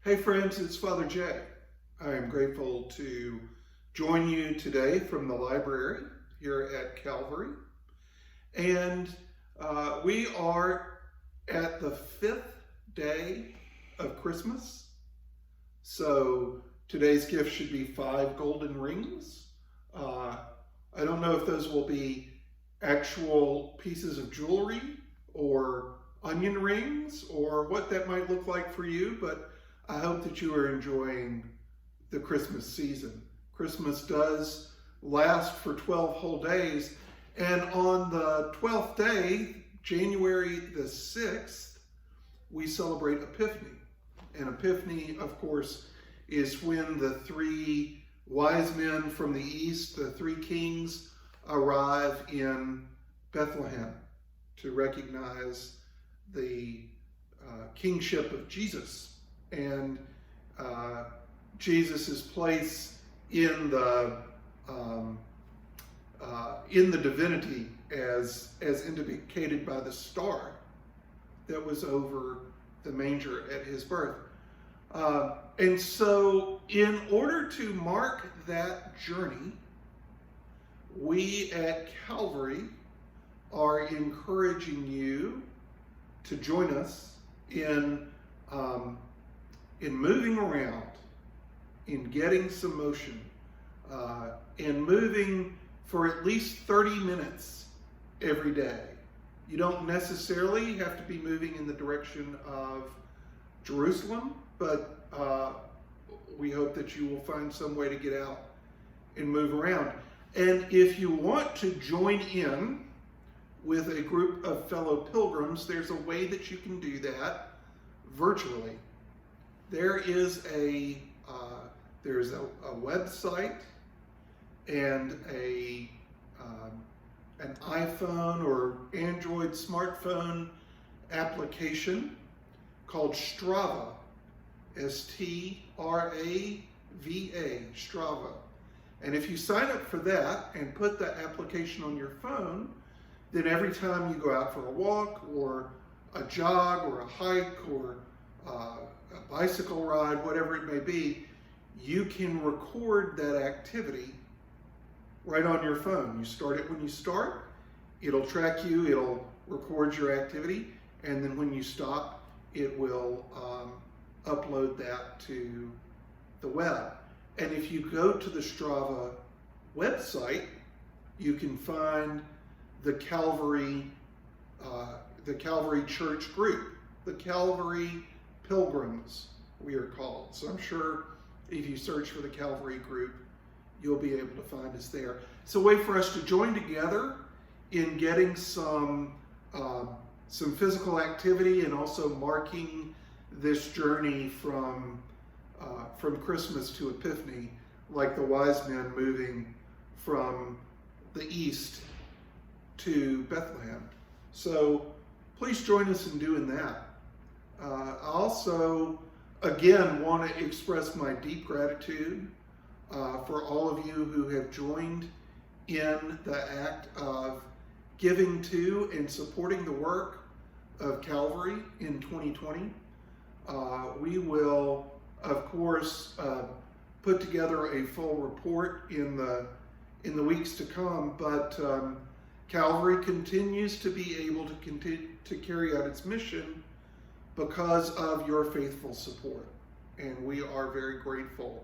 Hey friends, it's Father Jay. I am grateful to join you today from the library here at Calvary. And we are at the 5th day of Christmas. So today's gift should be 5 golden rings. I don't know if those will be actual pieces of jewelry or onion rings or what that might look like for you, but I hope that you are enjoying the Christmas season. Christmas does last for 12 whole days, and on the 12th day, January the 6th, we celebrate Epiphany. And Epiphany, of course, is when the 3 wise men from the east, the 3 kings, arrive in Bethlehem to recognize the kingship of Jesus and Jesus's place in the divinity as indicated by the star that was over the manger at his birth. And so in order to mark that journey, we at Calvary are encouraging you to join us in moving around, in getting some motion, in moving for at least 30 minutes every day. You don't necessarily have to be moving in the direction of Jerusalem, but we hope that you will find some way to get out and move around. And if you want to join in with a group of fellow pilgrims, there's a way that you can do that virtually. There is a website and an iPhone or Android smartphone application called Strava, S-T-R-A-V-A, Strava. And if you sign up for that and put that application on your phone, then every time you go out for a walk or a jog or a hike or a bicycle ride, whatever it may be, you can record that activity right on your phone. You start it when you start, it'll track you, it'll record your activity, and then when you stop, it will upload that to the web. And if you go to the Strava website, you can find the Calvary Church group, the Calvary Pilgrims, we are called. So I'm sure if you search for the Calvary group, you'll be able to find us there. It's a way for us to join together in getting some physical activity and also marking this journey from Christmas to Epiphany, like the wise men moving from the east to Bethlehem. So please join us in doing that. I also, again, want to express my deep gratitude for all of you who have joined in the act of giving to and supporting the work of Calvary in 2020. We will, of course, put together a full report in the weeks to come, but Calvary continues to be able to continue to carry out its mission because of your faithful support, and we are very grateful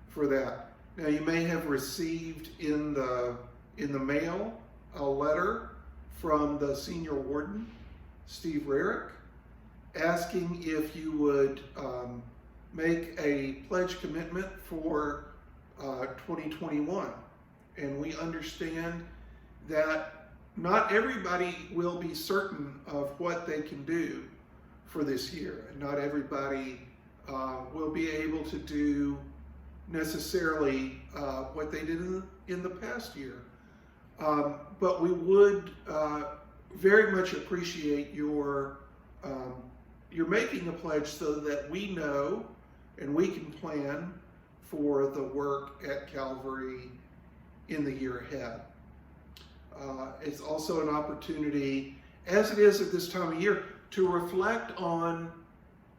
for that. Now, you may have received in the mail a letter from the senior warden, Steve Rarick, asking if you would make a pledge commitment for 2021. And we understand that not everybody will be certain of what they can do for this year. And not everybody will be able to do necessarily what they did in the past year. But we would very much appreciate your making a pledge so that we know and we can plan for the work at Calvary in the year ahead. It's also an opportunity, as it is at this time of year, to reflect on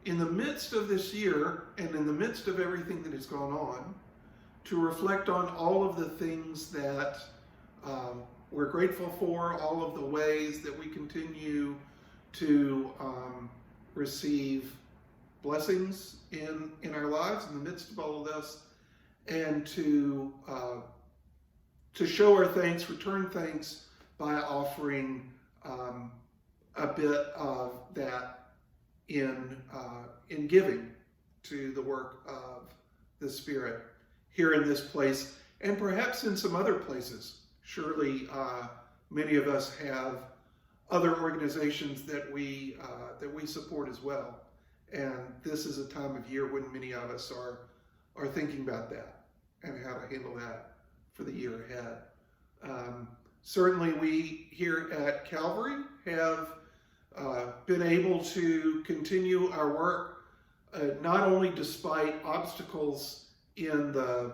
in the midst of this year and in the midst of everything that has gone on, to reflect on all of the things that we're grateful for, all of the ways that we continue to receive blessings in our lives in the midst of all of this, and to show our thanks, return thanks by offering a bit of that in giving to the work of the Spirit here in this place, and perhaps in some other places. Surely many of us have other organizations that we support as well, and this is a time of year when many of us are thinking about that and how to handle that for the year ahead. Certainly we here at Calvary have been able to continue our work, not only despite obstacles in the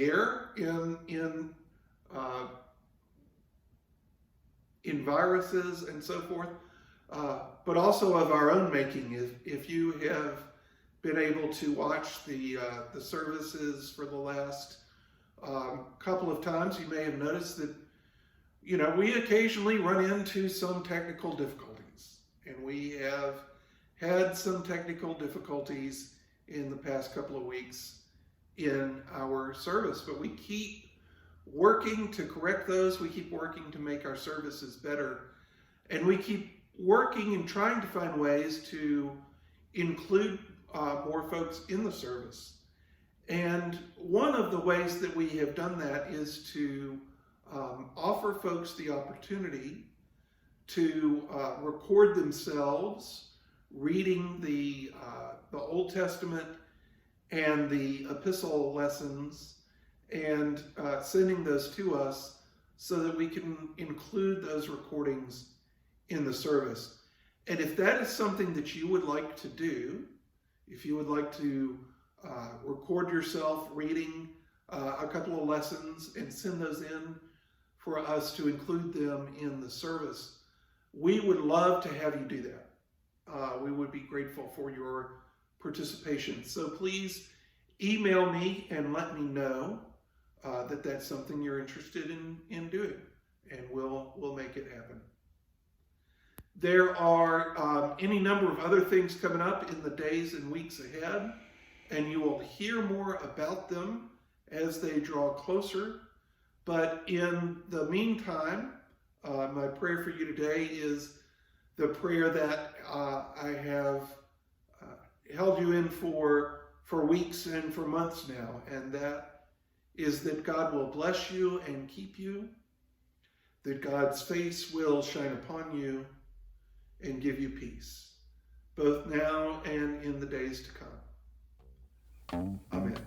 air, in viruses and so forth, but also of our own making. If you have been able to watch the services for the last couple of times, you may have noticed that we occasionally run into some technical difficulties, and we have had some technical difficulties in the past couple of weeks in our service, but we keep working to correct those. We keep working to make our services better, and we keep working and trying to find ways to include more folks in the service. And one of the ways that we have done that is to offer folks the opportunity to record themselves reading the Old Testament and the epistle lessons, and sending those to us so that we can include those recordings in the service. And if that is something that you would like to do, if you would like to record yourself reading a couple of lessons and send those in for us to include them in the service, we would love to have you do that. We would be grateful for your participation. So please email me and let me know that that's something you're interested in doing, and we'll make it happen. There are any number of other things coming up in the days and weeks ahead, and you will hear more about them as they draw closer. But in the meantime, my prayer for you today is the prayer that I have held you in for weeks and for months now, and that is that God will bless you and keep you, that God's face will shine upon you and give you peace, both now and in the days to come. Amen.